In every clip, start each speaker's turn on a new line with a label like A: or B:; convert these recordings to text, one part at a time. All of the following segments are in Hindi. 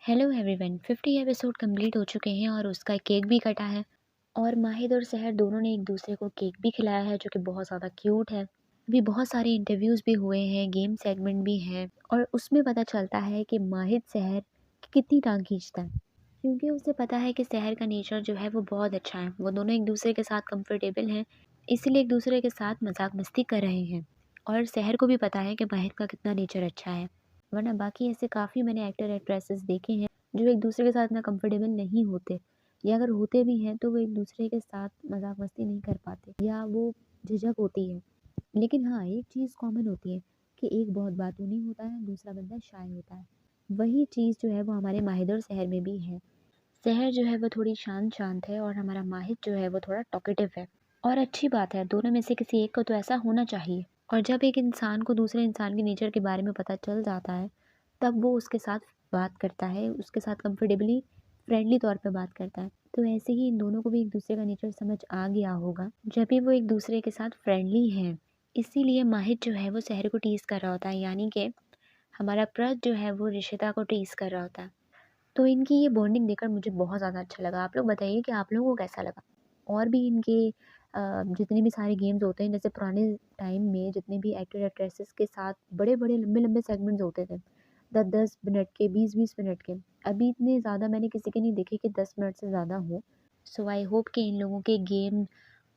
A: हेलो एवरीवन, 50 एपिसोड कंप्लीट हो चुके हैं और उसका केक भी कटा है। और माहिद और सहर दोनों ने एक दूसरे को केक भी खिलाया है जो कि बहुत ज़्यादा क्यूट है। अभी बहुत सारे इंटरव्यूज़ भी हुए हैं, गेम सेगमेंट भी हैं और उसमें पता चलता है कि माहिद सहर की कितनी टांग खींचता है, क्योंकि उसे पता है कि सहर का नेचर जो है वो बहुत अच्छा है। वो दोनों एक दूसरे के साथ कंफर्टेबल हैं, इसीलिए एक दूसरे के साथ मजाक मस्ती कर रहे हैं। और सहर को भी पता है कि माहिद का कितना नेचर अच्छा है। वरना बाकी ऐसे काफ़ी मैंने एक्टर एक्ट्रेसेस देखे हैं जो एक दूसरे के साथ इतना कंफर्टेबल नहीं होते, या अगर होते भी हैं तो वो एक दूसरे के साथ मजाक मस्ती नहीं कर पाते या वो झिझक होती है। लेकिन हाँ, एक चीज़ कॉमन होती है कि एक बहुत बातूनी होता है, दूसरा बंदा शाय होता है। वही चीज़ जो है वो हमारे माहिद और सहर में भी है। सहर जो है वो थोड़ी शांत शांत है और हमारा माहिद जो है वो थोड़ा टॉकेटिव है। और अच्छी बात है, दोनों में से किसी एक को तो ऐसा होना चाहिए। और जब एक इंसान को दूसरे इंसान के नेचर के बारे में पता चल जाता है, तब वो उसके साथ बात करता है, उसके साथ कंफर्टेबली फ्रेंडली तौर पे बात करता है। तो ऐसे ही इन दोनों को भी एक दूसरे का नेचर समझ आ गया होगा जब भी वो एक दूसरे के साथ फ्रेंडली हैं। इसीलिए माहिद जो है वो सहर को टीज कर रहा होता है, यानी कि हमारा प्रज जो है वो रिशिता को टीज कर रहा होता है। तो इनकी ये बॉन्डिंग देखकर मुझे बहुत ज़्यादा अच्छा लगा। आप लोग बताइए कि आप लोगों को कैसा लगा? और भी इनके जितने भी सारे गेम्स होते हैं, जैसे पुराने टाइम में जितने भी एक्टर एक्ट्रेसेस के साथ बड़े-बड़े लंबे-लंबे सेगमेंट्स होते थे, 10-10 मिनट के, 20-20 मिनट के। अभी इतने ज़्यादा मैंने किसी के नहीं देखे कि 10 मिनट से ज़्यादा हो। सो आई होप कि इन लोगों के गेम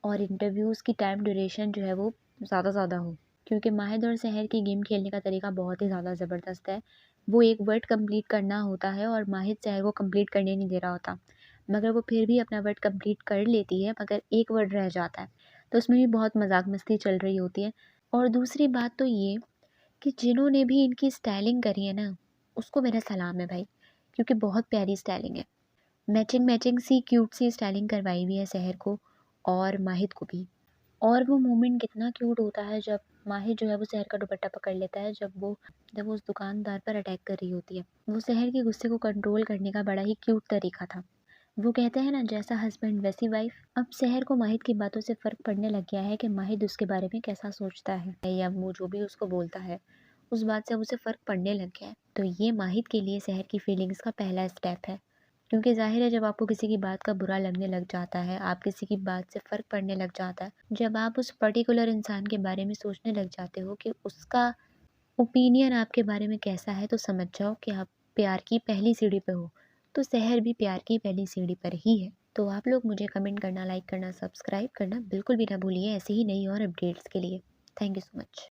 A: और इंटरव्यूज़ की टाइम ड्यूरेशन जो है वो ज़्यादा हो, क्योंकि माहिद और सहर की गेम खेलने का तरीका बहुत ही ज़्यादा ज़बरदस्त है। वो एक वर्ड कंप्लीट करना होता है और माहिद सहर को कंप्लीट करने नहीं दे रहा होता, मगर वो फिर भी अपना वर्ड कंप्लीट कर लेती है, मगर एक वर्ड रह जाता है। तो उसमें भी बहुत मजाक मस्ती चल रही होती है। और दूसरी बात तो ये कि जिन्होंने भी इनकी स्टाइलिंग करी है ना, उसको मेरा सलाम है भाई, क्योंकि बहुत प्यारी स्टाइलिंग है। मैचिंग मैचिंग सी क्यूट सी स्टाइलिंग करवाई हुई है सहर को और माहिद को भी। और वो मोमेंट कितना क्यूट होता है जब माहिर जो है वो सहर का दुपट्टा पकड़ लेता है, जब वो उस दुकानदार पर अटैक कर रही होती है। वो सहर के गुस्से को कंट्रोल करने का बड़ा ही क्यूट तरीका था। वो कहते हैं ना, जैसा हस्बैंड वैसी वाइफ। अब सहर को माहिद की बातों से फ़र्क पड़ने लग गया है कि माहिद उसके बारे में कैसा सोचता है, या वो जो भी उसको बोलता है उस बात से अब उसे फ़र्क पड़ने लग गया है। तो ये माहिद के लिए सहर की फीलिंग्स का पहला स्टेप है, क्योंकि ज़ाहिर है जब आपको किसी की बात का बुरा लगने लग जाता है, आप किसी की बात से फ़र्क पड़ने लग जाता है, जब आप उस पर्टिकुलर इंसान के बारे में सोचने लग जाते हो कि उसका ओपिनियन आपके बारे में कैसा है, तो समझ जाओ कि आप प्यार की पहली सीढ़ी पे हो। तो सहर भी प्यार की पहली सीढ़ी पर ही है। तो आप लोग मुझे कमेंट करना, लाइक करना, सब्सक्राइब करना बिल्कुल भी ना भूलिए, ऐसे ही नई और अपडेट्स के लिए। Thank you so much.